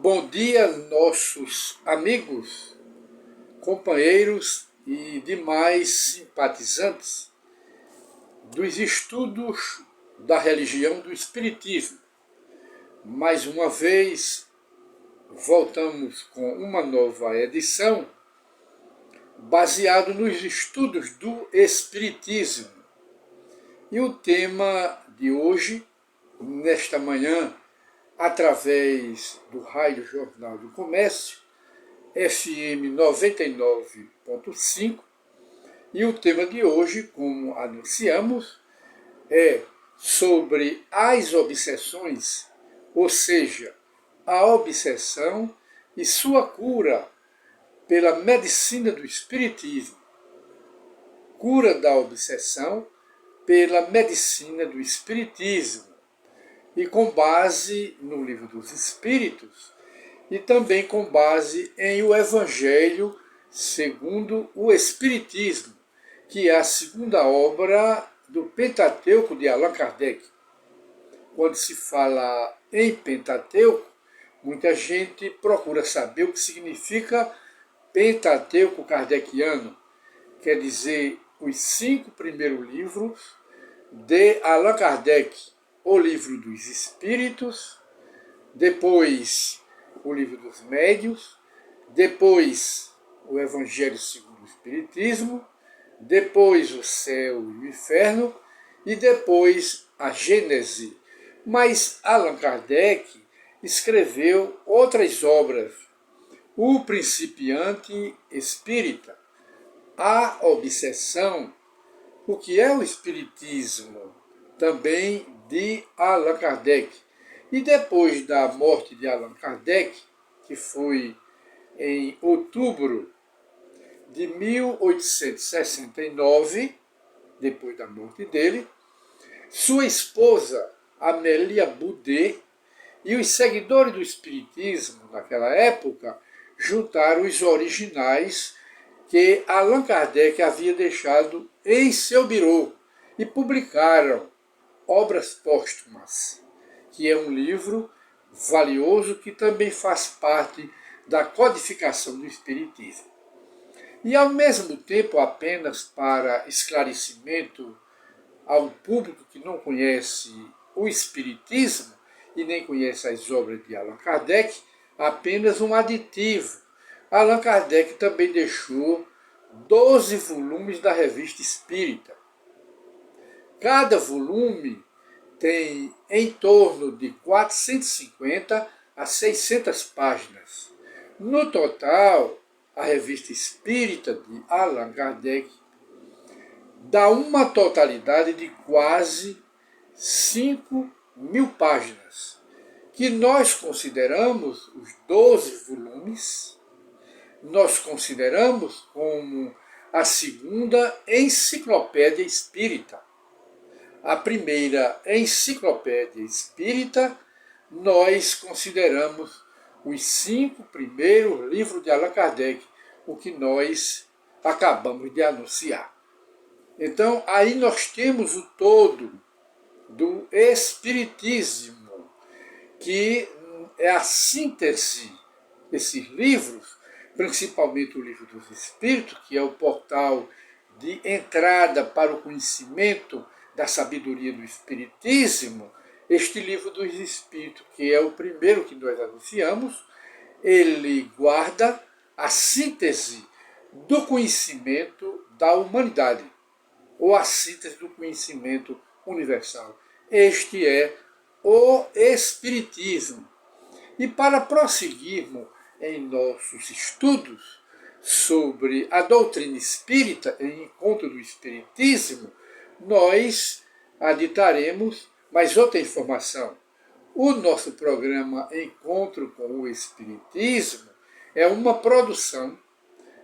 Bom dia, nossos amigos, companheiros e demais simpatizantes dos estudos da religião do Espiritismo. Mais uma vez, voltamos com uma nova edição baseado nos estudos do Espiritismo. E o tema de hoje, nesta manhã, através do Rádio Jornal do Comércio, FM 99.5, e o tema de hoje, como anunciamos, é sobre as obsessões, ou seja, a obsessão e sua cura pela medicina do Espiritismo. Cura da obsessão pela medicina do Espiritismo. E com base no Livro dos Espíritos, e também com base em o Evangelho segundo o Espiritismo, que é a segunda obra do Pentateuco de Allan Kardec. Quando se fala em Pentateuco, muita gente procura saber o que significa Pentateuco kardeciano, quer dizer, os 5 primeiros livros de Allan Kardec, o Livro dos Espíritos, depois o Livro dos Médiuns, depois o Evangelho segundo o Espiritismo, depois o Céu e o Inferno e depois a Gênese. Mas Allan Kardec escreveu outras obras: O Principiante Espírita, A Obsessão, O que é o Espiritismo, também de Allan Kardec. E depois da morte de Allan Kardec, que foi em outubro de 1869, depois da morte dele, sua esposa, Amélia Boudet, e os seguidores do Espiritismo naquela época juntaram os originais que Allan Kardec havia deixado em seu birô e publicaram Obras Póstumas, que é um livro valioso que também faz parte da codificação do Espiritismo. E, ao mesmo tempo, apenas para esclarecimento ao público que não conhece o Espiritismo e nem conhece as obras de Allan Kardec, apenas um aditivo. Allan Kardec também deixou 12 volumes da Revista Espírita. Cada volume tem em torno de 450 a 600 páginas. No total, a Revista Espírita de Allan Kardec dá uma totalidade de quase 5.000 páginas, que nós consideramos os 12 volumes, nós consideramos como a segunda enciclopédia espírita. A primeira enciclopédia espírita, nós consideramos os 5 primeiros livros de Allan Kardec, o que nós acabamos de anunciar. Então, aí nós temos o todo do Espiritismo, que é a síntese desses livros, principalmente o Livro dos Espíritos, que é o portal de entrada para o conhecimento da sabedoria do Espiritismo. Este Livro dos Espíritos, que é o primeiro que nós anunciamos, ele guarda a síntese do conhecimento da humanidade, ou a síntese do conhecimento universal. Este é o Espiritismo. E para prosseguirmos em nossos estudos sobre a doutrina espírita, em Encontro do Espiritismo, nós aditaremos mais outra informação. O nosso programa Encontro com o Espiritismo é uma produção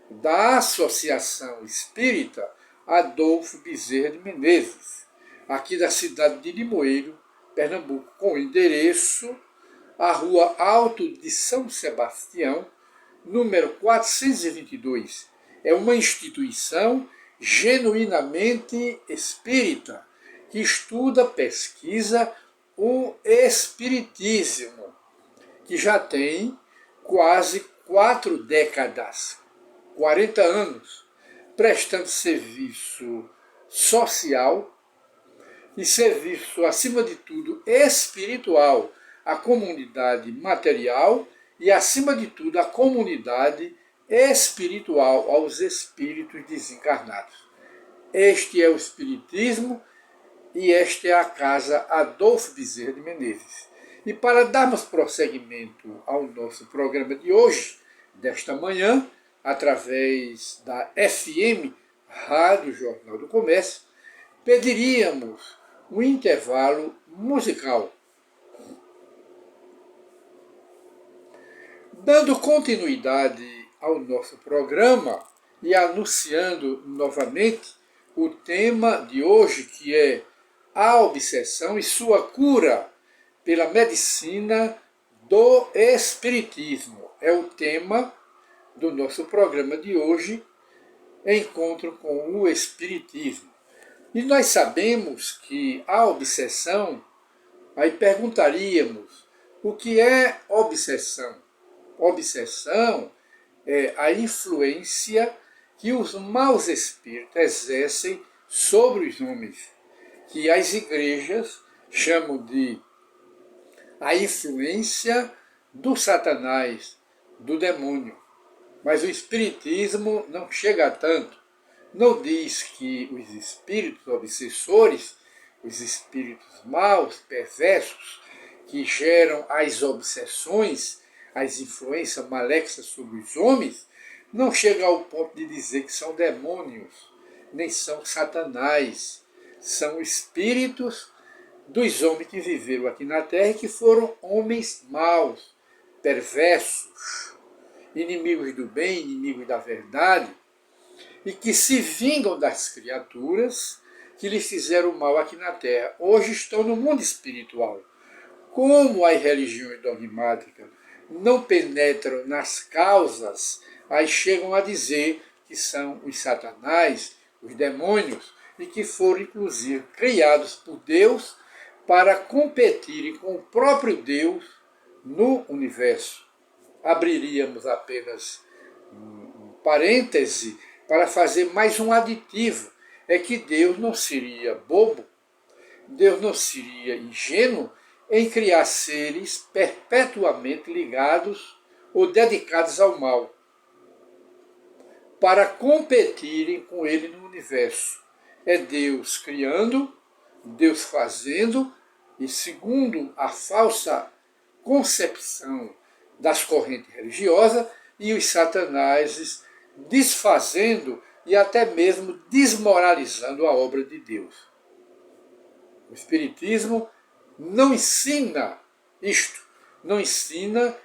da Associação Espírita Adolfo Bezerra de Menezes, aqui da cidade de Limoeiro, Pernambuco, com endereço a Rua Alto de São Sebastião, número 422. É uma instituição genuinamente espírita, que estuda, pesquisa o Espiritismo, que já tem quase 4 décadas, 40 anos, prestando serviço social e serviço, acima de tudo, espiritual à comunidade material e, acima de tudo, à comunidade espiritual, aos espíritos desencarnados. Este é o Espiritismo e esta é a Casa Adolfo Bezerra de Menezes. E para darmos prosseguimento ao nosso programa de hoje, desta manhã, através da FM, Rádio Jornal do Comércio, pediríamos um intervalo musical. Dando continuidade ao nosso programa e anunciando novamente o tema de hoje, que é a obsessão e sua cura pela medicina do Espiritismo. É o tema do nosso programa de hoje, Encontro com o Espiritismo. E nós sabemos que a obsessão, aí perguntaríamos, o que é obsessão? Obsessão é a influência que os maus espíritos exercem sobre os homens, que as igrejas chamam de a influência do Satanás, do demônio. Mas o Espiritismo não chega a tanto. Não diz que os espíritos obsessores, os espíritos maus, perversos, que geram as obsessões, as influências maléficas sobre os homens, não chega ao ponto de dizer que são demônios, nem são satanás. São espíritos dos homens que viveram aqui na Terra e que foram homens maus, perversos, inimigos do bem, inimigos da verdade, e que se vingam das criaturas que lhes fizeram mal aqui na Terra. Hoje estão no mundo espiritual. Como as religiões dogmáticas não penetram nas causas, aí chegam a dizer que são os satanás, os demônios, e que foram, inclusive, criados por Deus para competirem com o próprio Deus no universo. Abriríamos apenas um parêntese para fazer mais um aditivo. É que Deus não seria bobo, Deus não seria ingênuo em criar seres perpetuamente ligados ou dedicados ao mal, para competirem com ele no universo. É Deus criando, Deus fazendo, e segundo a falsa concepção das correntes religiosas, e os satanases desfazendo e até mesmo desmoralizando a obra de Deus. O Espiritismo não ensina isto, não ensina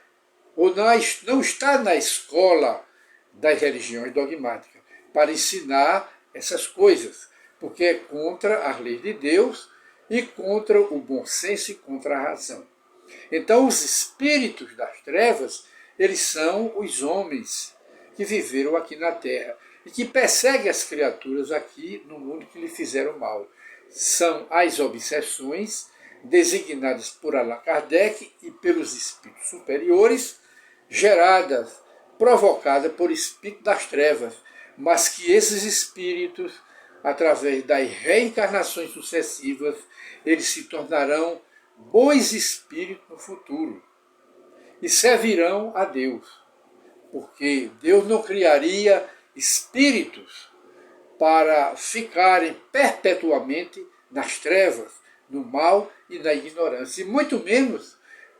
ou não está na escola das religiões dogmáticas para ensinar essas coisas, porque é contra as leis de Deus e contra o bom senso e contra a razão. Então, os espíritos das trevas, eles são os homens que viveram aqui na Terra e que perseguem as criaturas aqui no mundo que lhe fizeram mal. São as obsessões designadas por Allan Kardec e pelos espíritos superiores, geradas, provocadas por espíritos das trevas, mas que esses espíritos, através das reencarnações sucessivas, eles se tornarão bons espíritos no futuro e servirão a Deus, porque Deus não criaria espíritos para ficarem perpetuamente nas trevas, no mal e na ignorância, e muito menos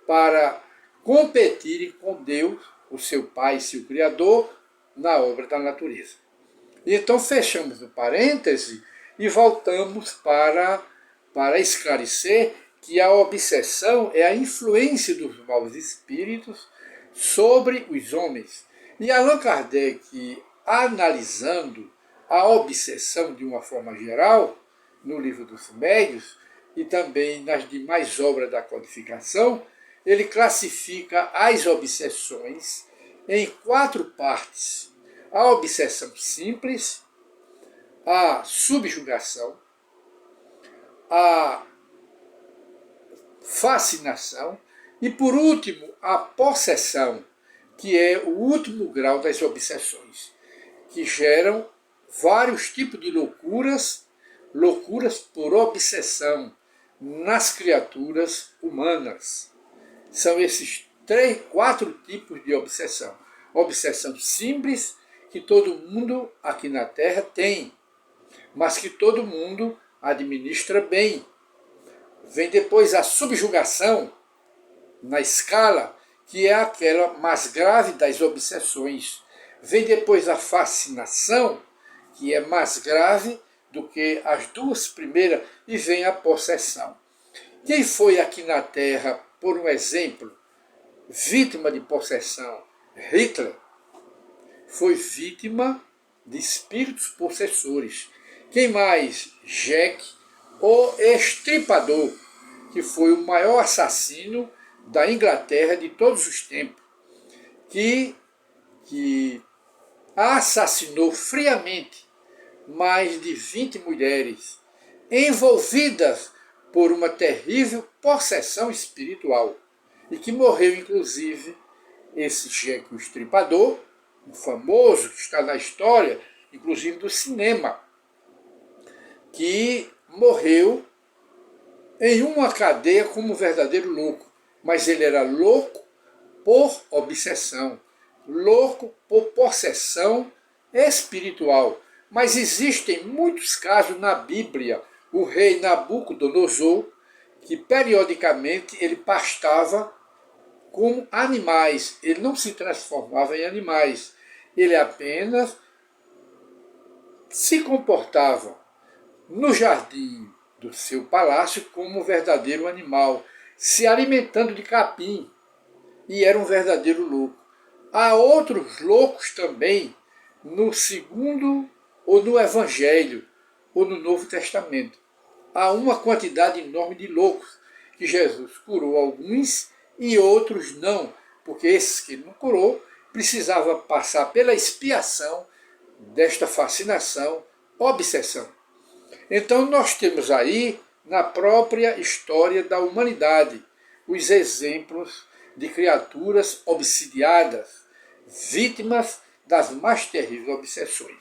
para competirem com Deus, o seu Pai, seu Criador, na obra da natureza. E então fechamos o parêntese e voltamos para esclarecer que a obsessão é a influência dos maus espíritos sobre os homens. E Allan Kardec, analisando a obsessão de uma forma geral, no Livro dos Médiuns e também nas demais obras da codificação, ele classifica as obsessões em 4 partes. A obsessão simples, a subjugação, a fascinação e, por último, a possessão, que é o último grau das obsessões, que geram vários tipos de loucuras, loucuras por obsessão nas criaturas humanas. São esses 4 tipos de obsessão. Obsessão simples, que todo mundo aqui na Terra tem, mas que todo mundo administra bem. Vem depois a subjugação, na escala, que é aquela mais grave das obsessões. Vem depois a fascinação, que é mais grave do que as 2 primeiras, e vem a possessão. Quem foi aqui na Terra, por um exemplo, vítima de possessão? Hitler foi vítima de espíritos possessores. Quem mais? Jack, o Estripador, que foi o maior assassino da Inglaterra de todos os tempos, que assassinou friamente mais de 20 mulheres, envolvidas por uma terrível possessão espiritual, e que morreu, inclusive, esse Jack o Estripador, um famoso que está na história, inclusive do cinema, que morreu em uma cadeia como um verdadeiro louco. Mas ele era louco por obsessão, louco por possessão espiritual. Mas existem muitos casos na Bíblia. O rei Nabucodonosor, que periodicamente ele pastava como animais. Ele não se transformava em animais. Ele apenas se comportava no jardim do seu palácio como um verdadeiro animal, se alimentando de capim, e era um verdadeiro louco. Há outros loucos também no segundo ou no Evangelho ou no Novo Testamento. Há uma quantidade enorme de loucos que Jesus curou alguns e outros não, porque esses que ele não curou precisavam passar pela expiação desta fascinação, obsessão. Então nós temos aí, na própria história da humanidade, os exemplos de criaturas obsidiadas, vítimas das mais terríveis obsessões.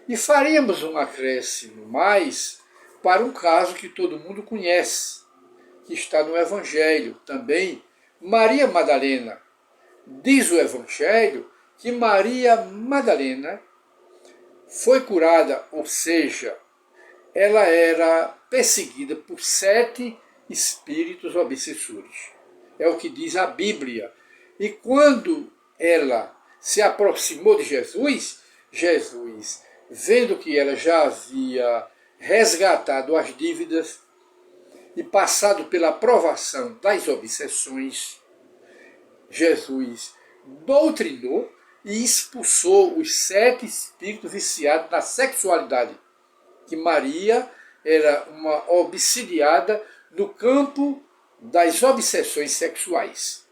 E faríamos um acréscimo mais para um caso que todo mundo conhece, que está no Evangelho também, Maria Madalena. Diz o Evangelho que Maria Madalena foi curada, ou seja, ela era perseguida por 7 espíritos obsessores. É o que diz a Bíblia. E quando ela se aproximou de Jesus, Jesus, vendo que ela já havia resgatado as dívidas e passado pela provação das obsessões, Jesus doutrinou e expulsou os 7 espíritos viciados na sexualidade, que Maria era uma obsidiada no campo das obsessões sexuais.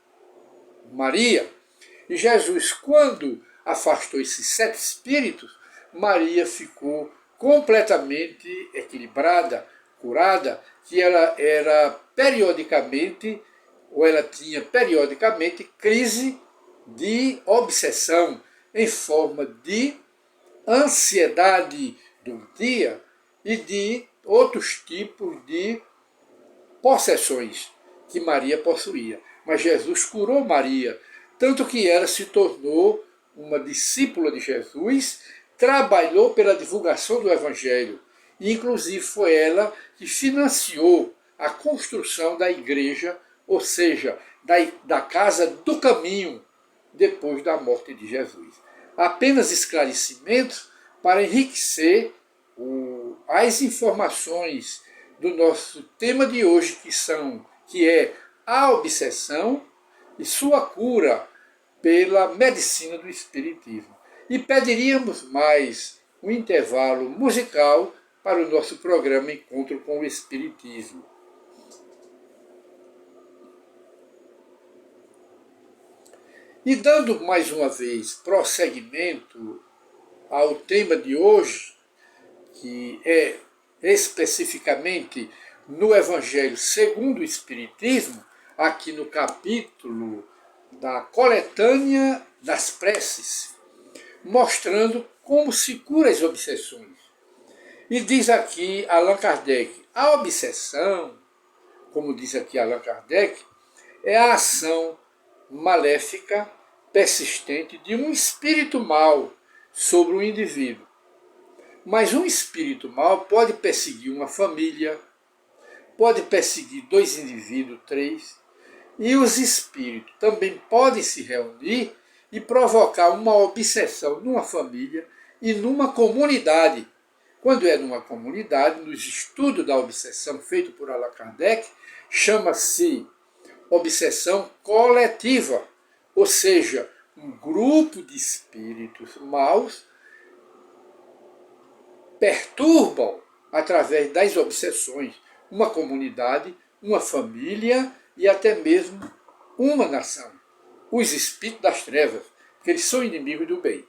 Maria. E Jesus, quando afastou esses 7 espíritos, Maria ficou completamente equilibrada, curada, que ela era periodicamente, ou ela tinha periodicamente crise de obsessão em forma de ansiedade do dia e de outros tipos de possessões que Maria possuía. Mas Jesus curou Maria, tanto que ela se tornou uma discípula de Jesus, trabalhou pela divulgação do Evangelho, e inclusive foi ela que financiou a construção da igreja, ou seja, da casa do caminho, depois da morte de Jesus. Apenas esclarecimentos para enriquecer as informações do nosso tema de hoje, que é a obsessão e sua cura pela medicina do Espiritismo. E pediríamos mais um intervalo musical para o nosso programa Encontro com o Espiritismo. E dando mais uma vez prosseguimento ao tema de hoje, que é especificamente no Evangelho segundo o Espiritismo, aqui no capítulo da coletânea das preces, mostrando como se cura as obsessões. E diz aqui Allan Kardec, a obsessão, como diz aqui Allan Kardec, é a ação maléfica persistente de um espírito mau sobre o indivíduo. Mas um espírito mau pode perseguir uma família, pode perseguir 2 indivíduos, 3, e os espíritos também podem se reunir e provocar uma obsessão numa família e numa comunidade. Quando é numa comunidade, nos estudos da obsessão feito por Allan Kardec, chama-se obsessão coletiva, ou seja, um grupo de espíritos maus perturbam, através das obsessões, uma comunidade, uma família e até mesmo uma nação. Os espíritos das trevas, que eles são inimigos do bem,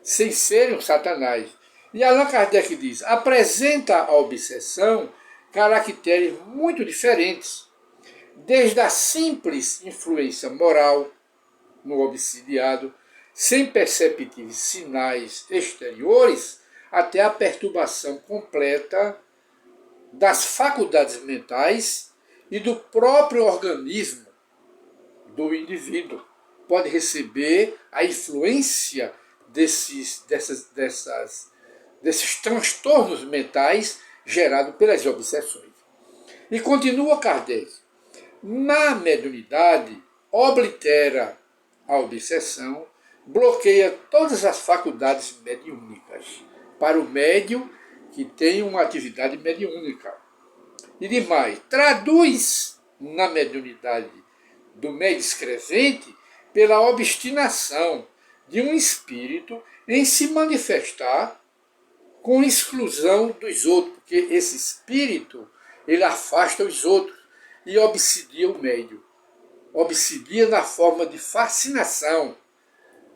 sem serem o Satanás. E Allan Kardec diz, apresenta a obsessão caracteres muito diferentes, desde a simples influência moral no obsidiado, sem perceptíveis sinais exteriores, até a perturbação completa das faculdades mentais e do próprio organismo do indivíduo. Pode receber a influência desses transtornos mentais gerados pelas obsessões. E continua Kardec. Na mediunidade, oblitera a obsessão, bloqueia todas as faculdades mediúnicas para o médium que tem uma atividade mediúnica. E demais, traduz na mediunidade do médium escrevente pela obstinação de um espírito em se manifestar com exclusão dos outros, porque esse espírito ele afasta os outros e obsidia o médium. Obsidia na forma de fascinação.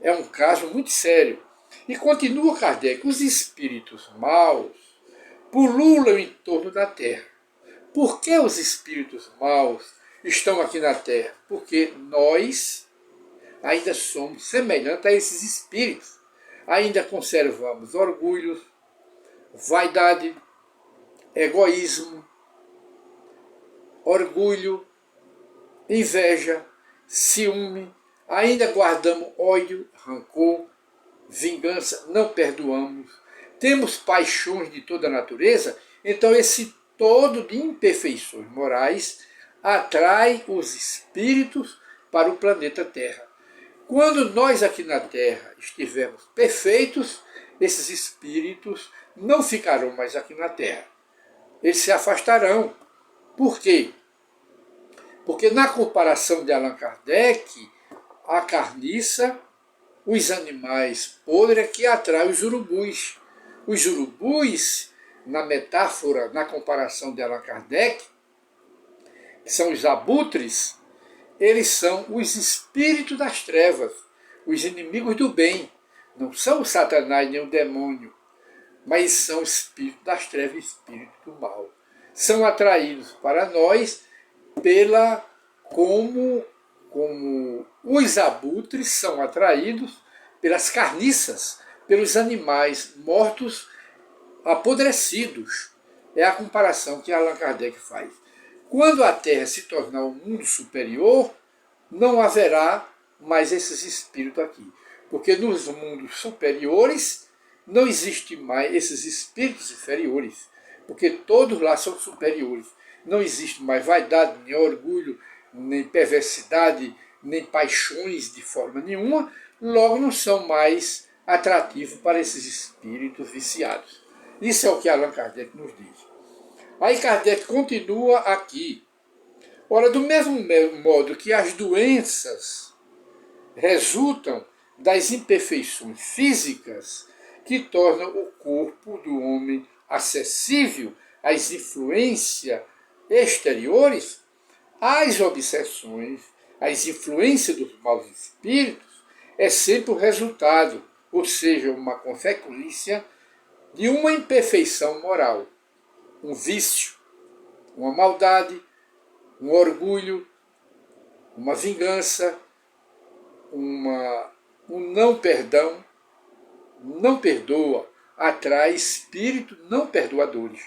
É um caso muito sério. E continua Kardec, os espíritos maus pululam em torno da Terra. Por que os espíritos maus estão aqui na Terra? Porque nós ainda somos semelhantes a esses espíritos. Ainda conservamos orgulho, vaidade, egoísmo, orgulho, inveja, ciúme, ainda guardamos ódio, rancor, vingança, não perdoamos, temos paixões de toda a natureza, então esse todo de imperfeições morais atrai os espíritos para o planeta Terra. Quando nós aqui na Terra estivermos perfeitos, esses espíritos não ficarão mais aqui na Terra. Eles se afastarão. Por quê? Porque na comparação de Allan Kardec, a carniça, os animais podres é que atraem os urubus. Os urubus, na metáfora, na comparação de Allan Kardec, que são os abutres, eles são os espíritos das trevas, os inimigos do bem. Não são o Satanás nem o demônio, mas são espíritos das trevas e espíritos do mal. São atraídos para nós como os abutres são atraídos pelas carniças, pelos animais mortos, apodrecidos. É a comparação que Allan Kardec faz. Quando a Terra se tornar um mundo superior, não haverá mais esses espíritos aqui. Porque nos mundos superiores não existem mais esses espíritos inferiores. Porque todos lá são superiores. Não existe mais vaidade, nem orgulho, nem perversidade, nem paixões de forma nenhuma. Logo não são mais atrativos para esses espíritos viciados. Isso é o que Allan Kardec nos diz. Aí Kardec continua aqui. Ora, do mesmo modo que as doenças resultam das imperfeições físicas que tornam o corpo do homem acessível às influências exteriores, as obsessões, as influências dos maus espíritos, é sempre o resultado, ou seja, uma consequência de uma imperfeição moral, um vício, uma maldade, um orgulho, uma vingança, um não perdão, não perdoa, atrai espíritos não perdoadores,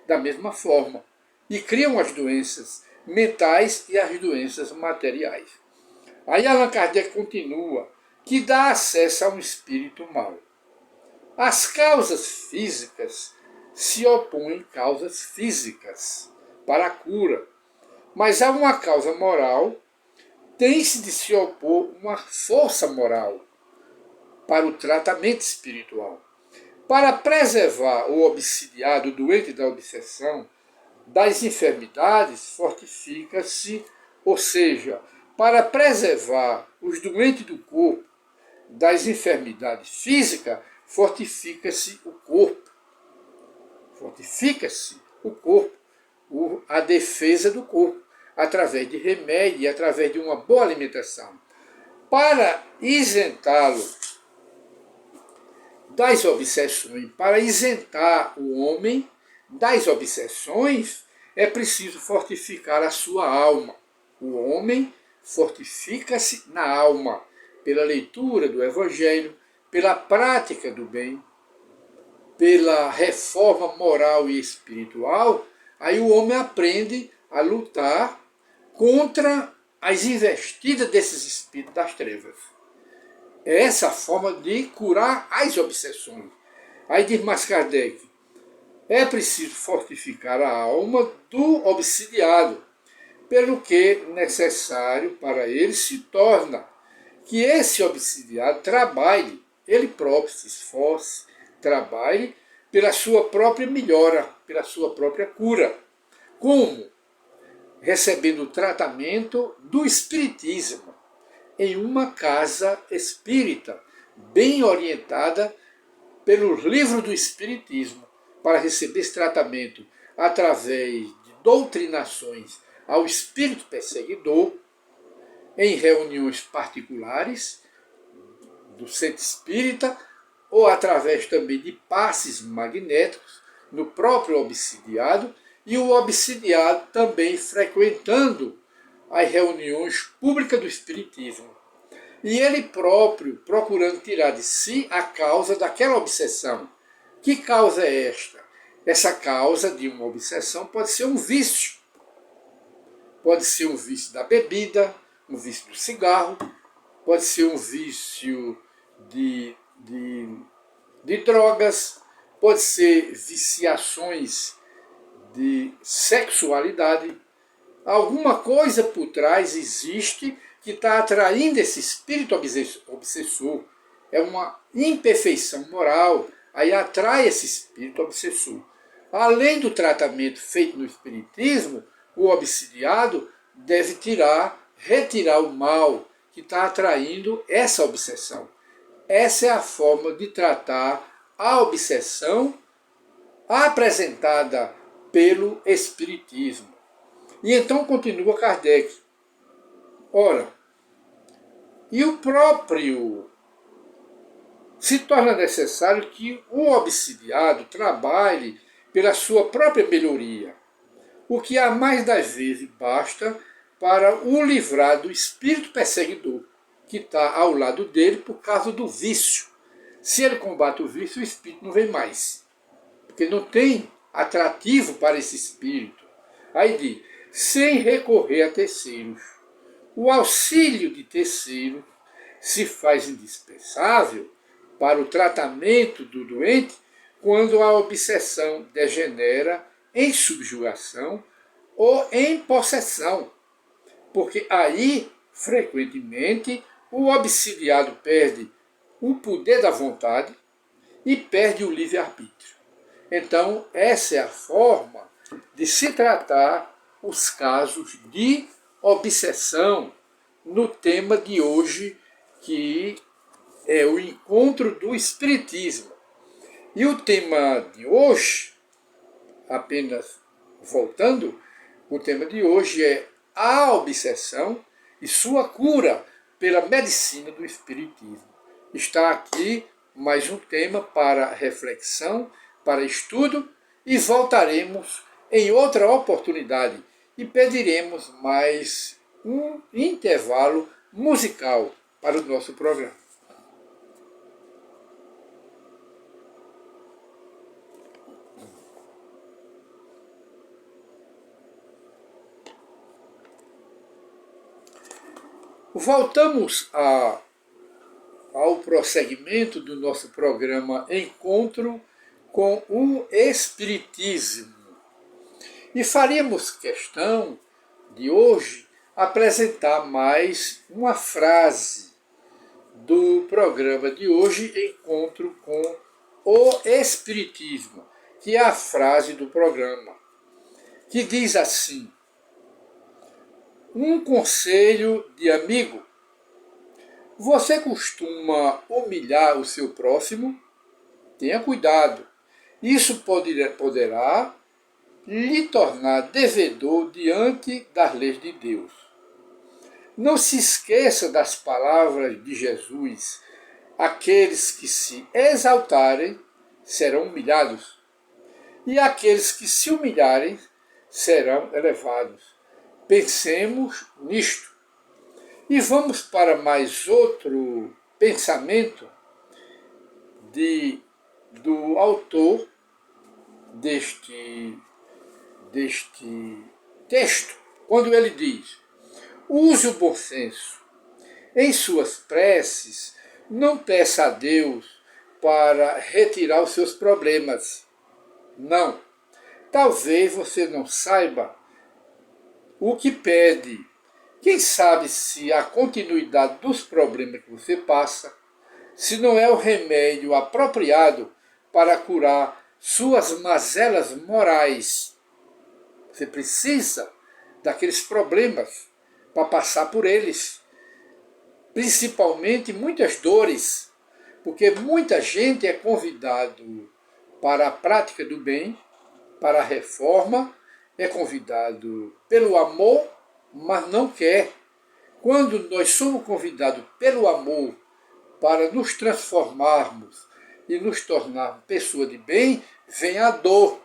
da mesma forma, e criam as doenças mentais e as doenças materiais. Aí Allan Kardec continua, que dá acesso a um espírito mau. As causas físicas se opõem causas físicas para a cura, mas há uma causa moral, tem-se de se opor uma força moral para o tratamento espiritual. Para preservar o obsidiado, o doente da obsessão, das enfermidades, fortifica-se, ou seja, para preservar os doentes do corpo das enfermidades físicas, fortifica-se o corpo. Fortifica-se o corpo, a defesa do corpo, através de remédio e através de uma boa alimentação. Para isentá-lo das obsessões, para isentar o homem das obsessões, é preciso fortificar a sua alma. O homem fortifica-se na alma, pela leitura do Evangelho, pela prática do bem, pela reforma moral e espiritual. Aí o homem aprende a lutar contra as investidas desses espíritos das trevas. É essa a forma de curar as obsessões. Aí diz mais Kardec, é preciso fortificar a alma do obsidiado, pelo que necessário para ele se torna que esse obsidiado trabalhe, ele próprio se esforce, trabalhe pela sua própria melhora, pela sua própria cura. Como? Recebendo o tratamento do espiritismo em uma casa espírita, bem orientada pelo livro do Espiritismo, para receber esse tratamento através de doutrinações ao espírito perseguidor, em reuniões particulares do centro espírita, ou através também de passes magnéticos no próprio obsidiado, e o obsidiado também frequentando as reuniões públicas do espiritismo. E ele próprio procurando tirar de si a causa daquela obsessão. Que causa é esta? Essa causa de uma obsessão pode ser um vício. Pode ser um vício da bebida, um vício do cigarro, pode ser um vício de drogas, pode ser viciações de sexualidade. Alguma coisa por trás existe que está atraindo esse espírito obsessor. É uma imperfeição moral, aí atrai esse espírito obsessor. Além do tratamento feito no espiritismo, o obsidiado deve retirar o mal que está atraindo essa obsessão. Essa é a forma de tratar a obsessão apresentada pelo espiritismo. E então continua Kardec. Ora, e o próprio se torna necessário que o obsidiado trabalhe pela sua própria melhoria, o que a mais das vezes basta para o livrar do espírito perseguidor, que está ao lado dele por causa do vício. Se ele combate o vício, o espírito não vem mais, porque não tem atrativo para esse espírito. Aí diz, sem recorrer a terceiros. O auxílio de terceiros se faz indispensável para o tratamento do doente quando a obsessão degenera em subjugação ou em possessão, porque aí, frequentemente, o obsidiado perde o poder da vontade e perde o livre-arbítrio. Então, essa é a forma de se tratar os casos de obsessão no tema de hoje, que é o encontro do Espiritismo. E o tema de hoje, apenas voltando, o tema de hoje é a obsessão e sua cura pela medicina do Espiritismo. Está aqui mais um tema para reflexão, para estudo, e voltaremos em outra oportunidade e pediremos mais um intervalo musical. para o nosso programa. Voltamos ao prosseguimento do nosso programa Encontro com o Espiritismo. E faríamos questão de hoje apresentar mais uma frase do programa de hoje, Encontro com o Espiritismo, que é a frase do programa, que diz assim: um conselho de amigo. Você costuma humilhar o seu próximo? Tenha cuidado. Isso poderá lhe tornar devedor diante das leis de Deus. Não se esqueça das palavras de Jesus. Aqueles que se exaltarem serão humilhados, e aqueles que se humilharem serão elevados. Pensemos nisto. E vamos para mais outro pensamento do autor deste texto, quando ele diz: use o bom senso. Em suas preces, não peça a Deus para retirar os seus problemas. Não. Talvez você não saiba o que pede. Quem sabe se a continuidade dos problemas que você passa, se não é o remédio apropriado para curar suas mazelas morais. Você precisa daqueles problemas para passar por eles. Principalmente muitas dores, porque muita gente é convidado para a prática do bem, para a reforma, é convidado pelo amor, mas não quer. Quando nós somos convidados pelo amor para nos transformarmos e nos tornarmos pessoa de bem, vem a dor.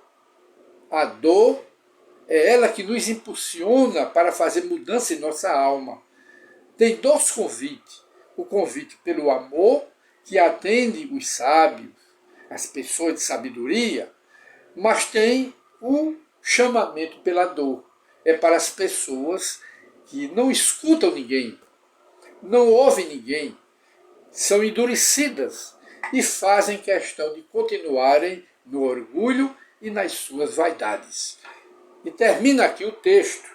A dor é ela que nos impulsiona para fazer mudança em nossa alma. Tem dois convites. O convite pelo amor, que atende os sábios, as pessoas de sabedoria, mas tem o chamamento pela dor. É para as pessoas que não escutam ninguém, não ouvem ninguém, são endurecidas e fazem questão de continuarem no orgulho e nas suas vaidades. E termina aqui o texto.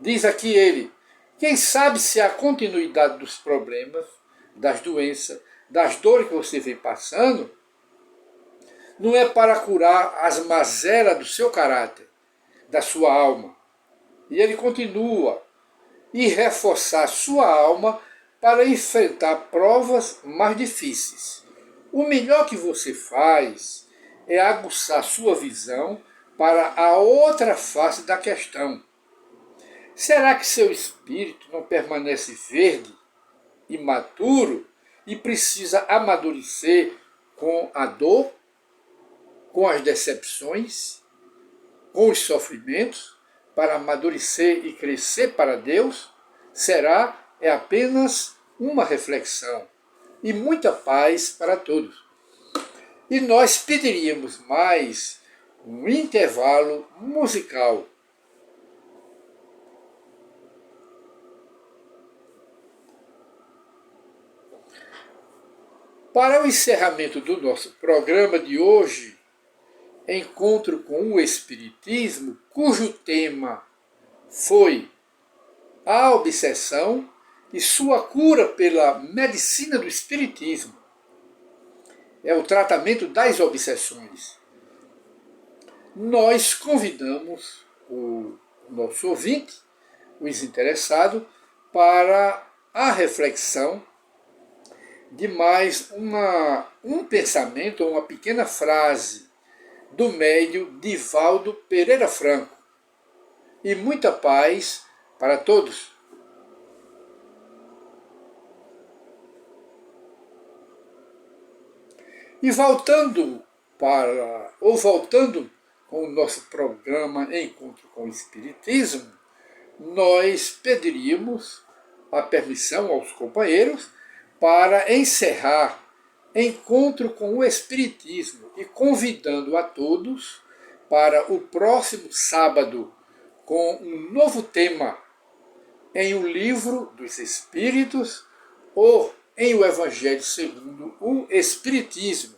Diz aqui ele: quem sabe se a continuidade dos problemas, das doenças, das dores que você vem passando, não é para curar as mazelas do seu caráter, da sua alma. E ele continua: e reforçar sua alma para enfrentar provas mais difíceis. O melhor que você faz é aguçar sua visão para a outra face da questão. Será que seu espírito não permanece verde, imaturo e precisa amadurecer com a dor, com as decepções, com os sofrimentos, para amadurecer e crescer para Deus? Será? É apenas uma reflexão. E muita paz para todos. E nós pediríamos mais um intervalo musical. Para o encerramento do nosso programa de hoje, Encontro com o Espiritismo, cujo tema foi a obsessão e sua cura pela medicina do Espiritismo. É o tratamento das obsessões. Nós convidamos o nosso ouvinte, os interessados, para a reflexão de mais um pensamento, uma pequena frase do médium Divaldo Pereira Franco. E muita paz para todos. E voltando com o nosso programa Encontro com o Espiritismo, nós pediríamos a permissão aos companheiros para encerrar encontro com o Espiritismo e convidando a todos para o próximo sábado com um novo tema em O Livro dos Espíritos ou em O Evangelho segundo o Espiritismo,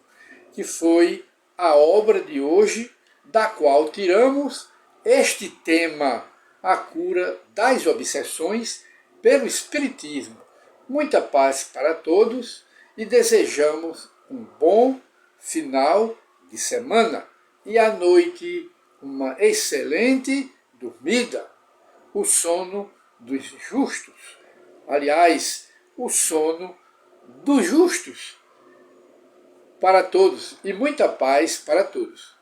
que foi a obra de hoje, da qual tiramos este tema, a cura das obsessões pelo Espiritismo. Muita paz para todos e desejamos um bom final de semana e à noite uma excelente dormida, o sono dos justos. Aliás, o sono dos justos para todos e muita paz para todos.